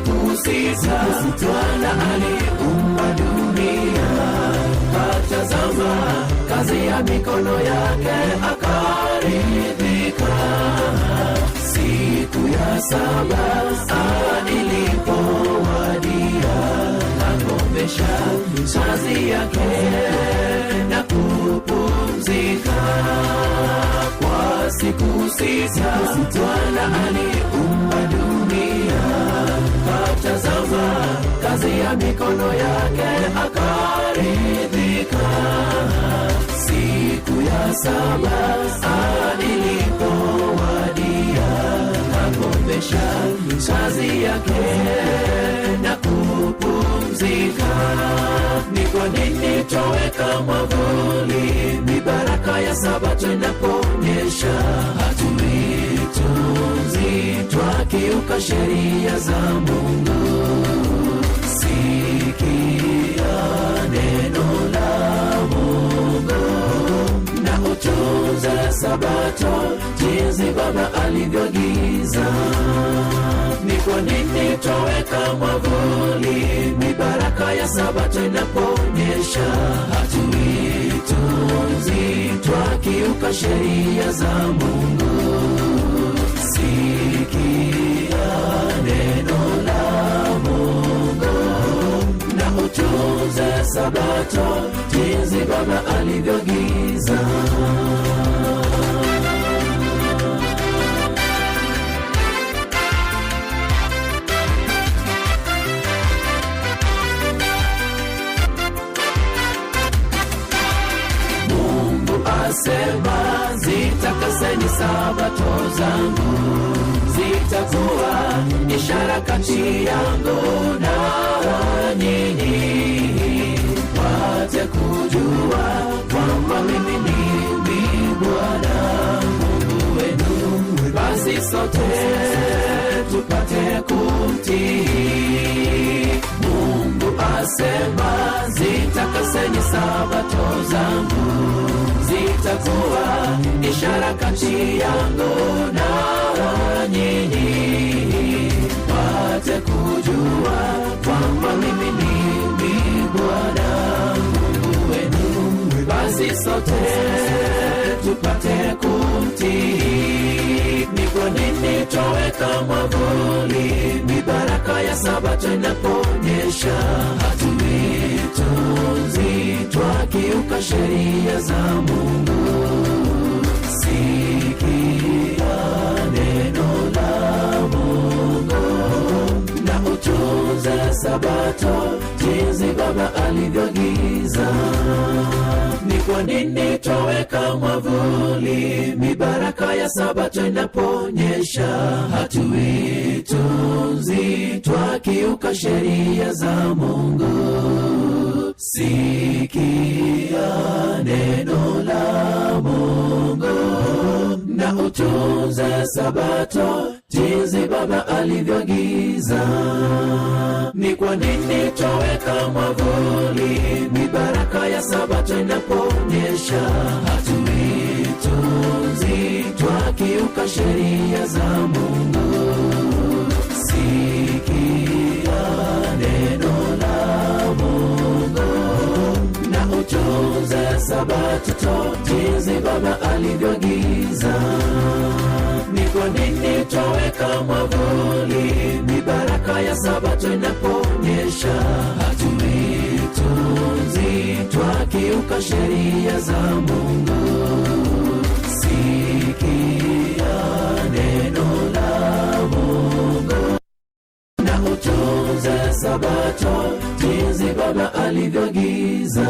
siku sita Bwana aliumba dunia, katazama kazi ya mikono yake akaridhika. Siku ya saba ilipowadia, akomesha kazi yake na kupumzika. Kwa siku sita Bwana aliumba dunia, katazama kazi ya mikono yake akaridhika. Siku ya saba ilipowadia, akomesha kazi yake na kupumzika. Ni kwa nini twaweka mwavuli mibaraka ya Sabato inaponyesha? Hatuitunzi, twakiuka sheria za Mungu. Sikia neno la Mungu na utunze Sabato jinsi Baba alivyoagiza. Ni kwa nini twaweka mwavuli mibaraka ya Sabato inaponyesha? Hatuitunzi, twakiuka sheria za Mungu. Sikia neno la Mungu na utunze Sabato jinsi Baba alivyoagiza. Asema zitakaseni Sabato zangu, zitakuwa ishara kati yangu na nyinyi, wapate kujua kwamba mimi ndimi Bwana Mungu wenu. Basi sote tupate kumtii. Mungu asema zitakaseni Sabato zangu, zitakuwa ishara kati yangu na nyinyi, wapate kujua kwamba mimi ndimi Bwana Mungu wenu. Basi sote tupate kumtii. Ni kwa nini twaweka mwavuli mibaraka ya Sabato inaponyesha? Hatuitunzi, twakiuka sheria za Mungu. Sikia neno la Mungu na utunze Sabato jinsi Baba alivyoagiza. Ni kwa nini twaweka mwavuli mibaraka ya Sabato inaponyesha? Hatuitunzi, twakiuka sheria za Mungu. Sikia neno la Mungu na utunze Sabato jinsi Baba alivyoagiza. Ni kwa nini twaweka mwavuli mibaraka ya Sabato inaponyesha? Hatuitunzi, twakiuka sheria za Mungu. Sikia neno la Mungu na utunze Sabato jinsi Baba alivyoagiza. Ni kwa nini twaweka mwavuli mibaraka ya Sabato inaponyesha? Hatuitunzi, twakiuka sheria za Mungu. Sikia neno la Mungu na utunze Sabato jinsi Baba alivyoagiza.